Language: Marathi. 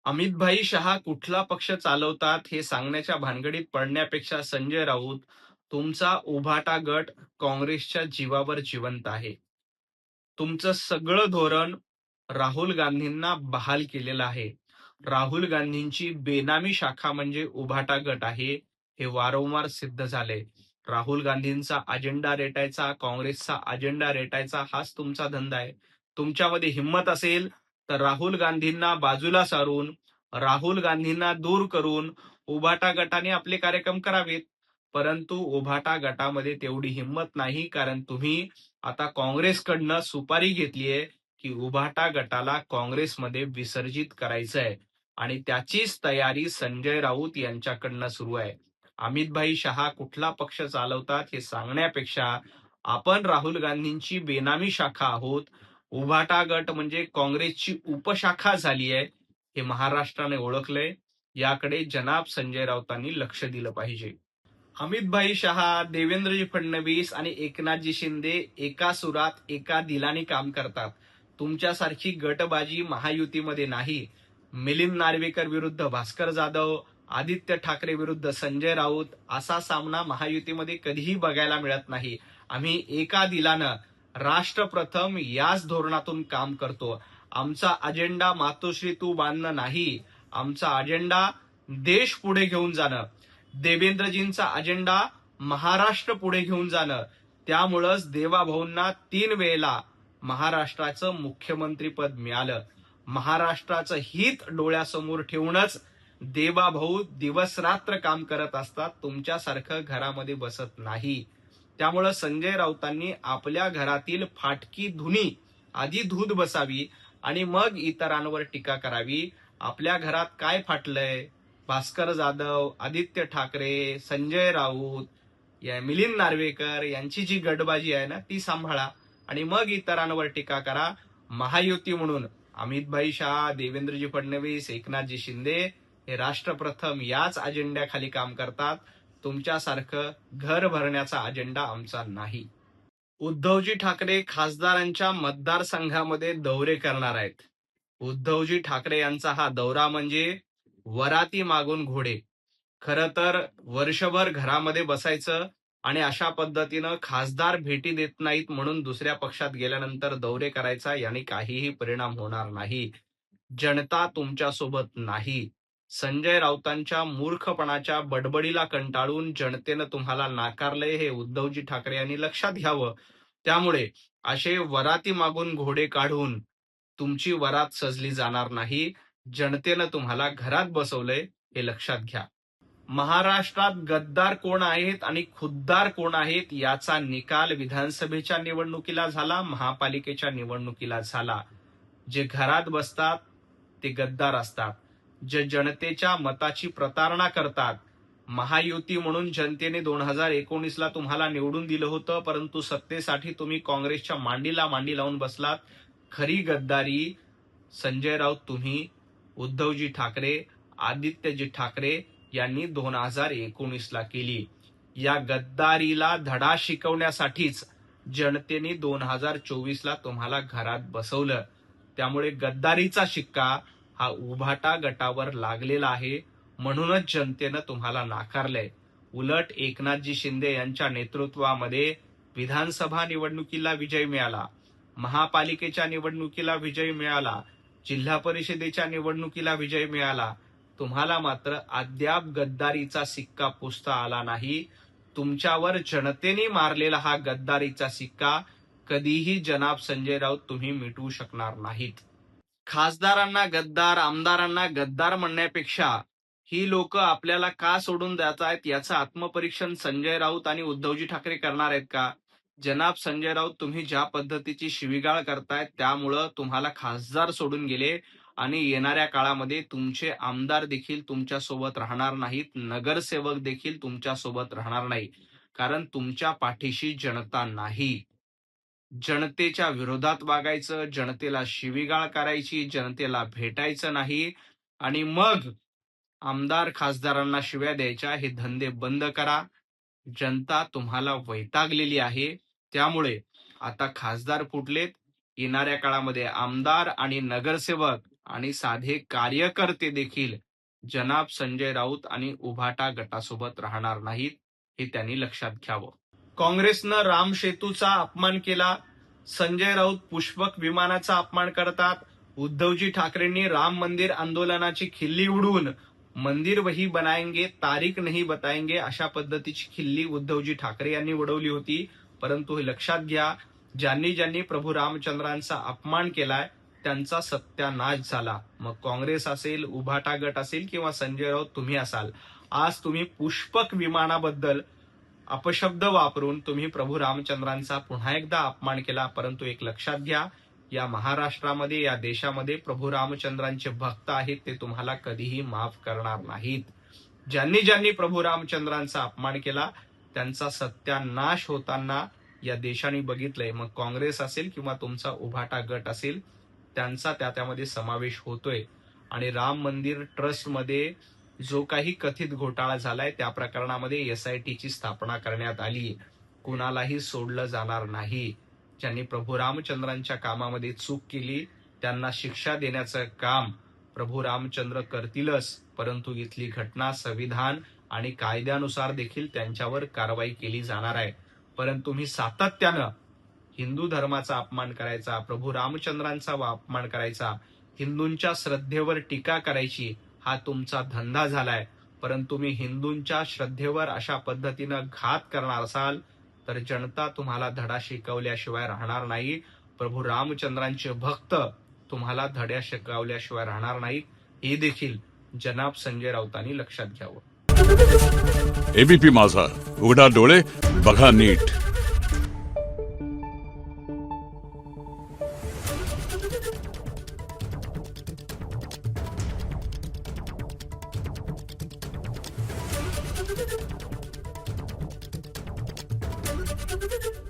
अमित भाई शहा कुठला पक्ष चालवतात हे सांगण्याच्या भानगडीत पडण्यापेक्षा संजय राऊत तुमचा उभाटा गट काँग्रेसच्या जीवावर जिवंत आहे. तुमचं सगळं धोरण राहुल गांधींना बहाल केलेलं आहे. राहुल गांधींची बेनामी शाखा म्हणजे उभाटा गट आहे, हे वारंवार सिद्ध झालंय. राहुल गांधींचा अजेंडा रेटायचा, काँग्रेसचा अजेंडा रेटायचा हाच तुमचा धंदा आहे. तुमच्यामध्ये हिंमत असेल तर राहुल गांधींना बाजूला सारून, राहुल गांधींना दूर करून उभाटा गटाने आपले कार्यक्रम करावेत. परंतु उभाटा गटामध्ये तेवढी हिंमत नाही, कारण तुम्ही आता काँग्रेसकडनं सुपारी घेतलीये की उभाटा गटाला काँग्रेसमध्ये विसर्जित करायचंय आणि त्याचीच तयारी संजय राऊत यांच्याकडनं सुरू आहे. अमितभाई शहा कुठला पक्ष चालवतात हे सांगण्यापेक्षा आपण राहुल गांधींची बेनामी शाखा आहोत. उभाटा गट म्हणजे काँग्रेसची उपशाखा झाली आहे, हे महाराष्ट्राने ओळखलंय. याकडे जनाब संजय राऊतांनी लक्ष दिलं पाहिजे. अमितभाई शहा, देवेंद्रजी फडणवीस आणि एकनाथजी शिंदे एका सुरात एका दिलाने काम करतात. तुमच्यासारखी गटबाजी महायुतीमध्ये नाही. मिलिंद नार्वेकर विरुद्ध भास्कर जाधव, आदित्य ठाकरे विरुद्ध संजय राऊत असा सामना महायुतीमध्ये कधीही बघायला मिळत नाही. आम्ही एका दिलानं राष्ट्र प्रथम याच धोरणातून काम करतो. आमचा अजेंडा मातोश्री तू बांधणं नाही. आमचा अजेंडा देश पुढे घेऊन जाणं. देवेंद्रजींचा अजेंडा महाराष्ट्र पुढे घेऊन जाणं. त्यामुळंच देवाभाऊंना 3 वेळेला महाराष्ट्राचं मुख्यमंत्रीपद मिळालं. महाराष्ट्राचं हित डोळ्यासमोर ठेवूनच देवाभाऊ दिवस रात्र काम करत असतात. तुमच्यासारखं घरामध्ये बसत नाही. त्यामुळं संजय राऊतांनी आपल्या घरातील फाटकी धुनी आधी धूत बसावी आणि मग इतरांवर टीका करावी. आपल्या घरात काय फाटलंय? भास्कर जाधव, आदित्य ठाकरे, संजय राऊत, या मिलिंद नार्वेकर यांची जी गटबाजी आहे ना ती सांभाळा आणि मग इतरांवर टीका करा. महायुती म्हणून अमितभाई शहा, देवेंद्रजी फडणवीस, एकनाथजी शिंदे हे राष्ट्रप्रथम याच अजेंड्याखाली काम करतात. तुमच्यासारखं घर भरण्याचा अजेंडा आमचा नाही. उद्धवजी ठाकरे खासदारांच्या मतदारसंघामध्ये दौरे करणार आहेत. उद्धवजी ठाकरे यांचा हा दौरा म्हणजे वराती मागून घोडे. खरं तर वर्षभर घरामध्ये बसायचं आणि अशा पद्धतीनं खासदार भेटी देत नाहीत म्हणून दुसऱ्या पक्षात गेल्यानंतर दौरे करायचा याने काहीही परिणाम होणार नाही. जनता तुमच्यासोबत नाही. संजय राऊतांच्या मूर्खपणाच्या बडबडीला कंटाळून जनतेनं तुम्हाला नाकारलंय हे उद्धवजी ठाकरे यांनी लक्षात घ्यावं. त्यामुळे असे वराती मागून घोडे काढून तुमची वरात सजली जाणार नाही. जनतेनं तुम्हाला घरात बसवलंय हे लक्षात घ्या. महाराष्ट्रात गद्दार कोण आहेत आणि खुद्दार कोण आहेत याचा निकाल विधानसभेच्या निवडणुकीला झाला, महापालिकेच्या निवडणुकीला झाला. जे घरात बसतात ते गद्दार असतात. जे जनतेच्या मताची प्रतारणा करतात. महायुती म्हणून जनतेने 2019ला तुम्हाला निवडून दिलं होतं, परंतु सत्तेसाठी तुम्ही काँग्रेसच्या मांडीला मांडी लावून बसलात. खरी गद्दारी संजय राऊत तुम्ही, उद्धवजी ठाकरे, आदित्यजी ठाकरे यांनी 2019ला केली. या गद्दारीला धडा शिकवण्यासाठीच जनतेने 2024ला तुम्हाला घरात बसवलं. त्यामुळे गद्दारीचा शिक्का हा उभाटा गटावर लागलेला आहे. म्हणूनच जनतेनं तुम्हाला नाकारलंय. उलट एकनाथजी शिंदे यांच्या नेतृत्वामध्ये विधानसभा निवडणुकीला विजय मिळाला, महापालिकेच्या निवडणुकीला विजय मिळाला, जिल्हा परिषदेच्या निवडणुकीला विजय मिळाला. तुम्हाला मात्र अद्याप गद्दारीचा सिक्का पुसता आला नाही. तुमच्यावर जनतेने मारलेला हा गद्दारीचा सिक्का कधीही जनाब संजय राऊत तुम्ही मिटवू शकणार नाहीत. खासदारांना गद्दार, आमदारांना गद्दार म्हणण्यापेक्षा ही लोक आपल्याला का सोडून जात आहेत याचं आत्मपरीक्षण संजय राऊत आणि उद्धवजी ठाकरे करणार आहेत का? जनाब संजय राऊत, तुम्ही ज्या पद्धतीची शिवीगाळ करतायत त्यामुळं तुम्हाला खासदार सोडून गेले आणि येणाऱ्या काळामध्ये तुमचे आमदार देखील तुमच्या सोबत राहणार नाहीत, नगरसेवक देखील तुमच्या सोबत राहणार नाही. कारण तुमच्या पाठीशी जनता नाही. जनतेच्या विरोधात वागायचं, जनतेला शिवीगाळ करायची, जनतेला भेटायचं नाही आणि मग आमदार खासदारांना शिव्या द्यायच्या, हे धंदे बंद करा. जनता तुम्हाला वैतागलेली आहे. त्यामुळे आता खासदार फुटलेत, येणाऱ्या काळामध्ये आमदार आणि नगरसेवक आणि साधे कार्यकर्ते देखील जनाब संजय राऊत आणि उभाटा गटासोबत राहणार नाहीत, हे त्यांनी लक्षात घ्यावं. काँग्रेसनं राम सेतूचा अपमान केला, संजय राऊत पुष्पक विमानाचा अपमान करतात, उद्धवजी ठाकरेंनी राम मंदिर आंदोलनाची खिल्ली उडवून मंदिर वही बनाएंगे तारीख नहीं बताएंगे अशा पद्धतीची खिल्ली उद्धवजी ठाकरे यांनी उडवली होती. परंतु हे लक्षात घ्या, ज्यांनी ज्यांनी प्रभू रामचंद्रांचा अपमान केलाय त्यांचा सत्यानाश झाला. मग काँग्रेस असेल, उभाटा गट असेल किंवा संजय राऊत तुम्ही असाल, आज तुम्ही पुष्पक विमानाबद्दल अपशब्द वापरून तुम्ही प्रभू रामचंद्रांचा पुन्हा एकदा अपमान केला. परंतु एक लक्षात घ्या, या महाराष्ट्रामध्ये, या देशामध्ये प्रभू रामचंद्रांचे भक्त आहेत, ते तुम्हाला कधीही माफ करणार नाहीत. ज्यांनी ज्यांनी प्रभू रामचंद्रांचा अपमान केला त्यांचा सत्यानाश होताना या देशाने बघितलंय. मग काँग्रेस असेल किंवा तुमचा उभाटा गट असेल, त्यांचा त्यामध्ये समावेश होतोय. आणि राम मंदिर ट्रस्टमध्ये जो काही कथित घोटाळा झालाय त्या प्रकरणामध्ये SITची स्थापना करण्यात आली. कुणालाही सोडलं जाणार नाही. ज्यांनी प्रभू रामचंद्रांच्या कामामध्ये चूक केली त्यांना शिक्षा देण्याचं काम प्रभू रामचंद्र करतीलच. परंतु इथली घटना, संविधान आणि कायद्यानुसार देखील त्यांच्यावर कारवाई केली जाणार आहे. परंतु तुम्ही सातत्यानं हिंदू धर्माचा अपमान करायचा, प्रभू रामचंद्रांचा अपमान करायचा, हिंदूंच्या श्रद्धेवर टीका करायची, हा तुमचा धंदा झालाय. परंतु तुम्ही हिंदूंच्या श्रद्धेवर अशा पद्धतीनं घात करणार असाल तर जनता तुम्हाला धडा शिकवल्याशिवाय राहणार नाही. प्रभू रामचंद्रांचे भक्त तुम्हाला धड्या शिकवल्याशिवाय राहणार नाहीत, हे देखील जनाब संजय राऊतांनी लक्षात घ्यावं. ABP माझा, उघडा डोळे बघा नीट. Thank you.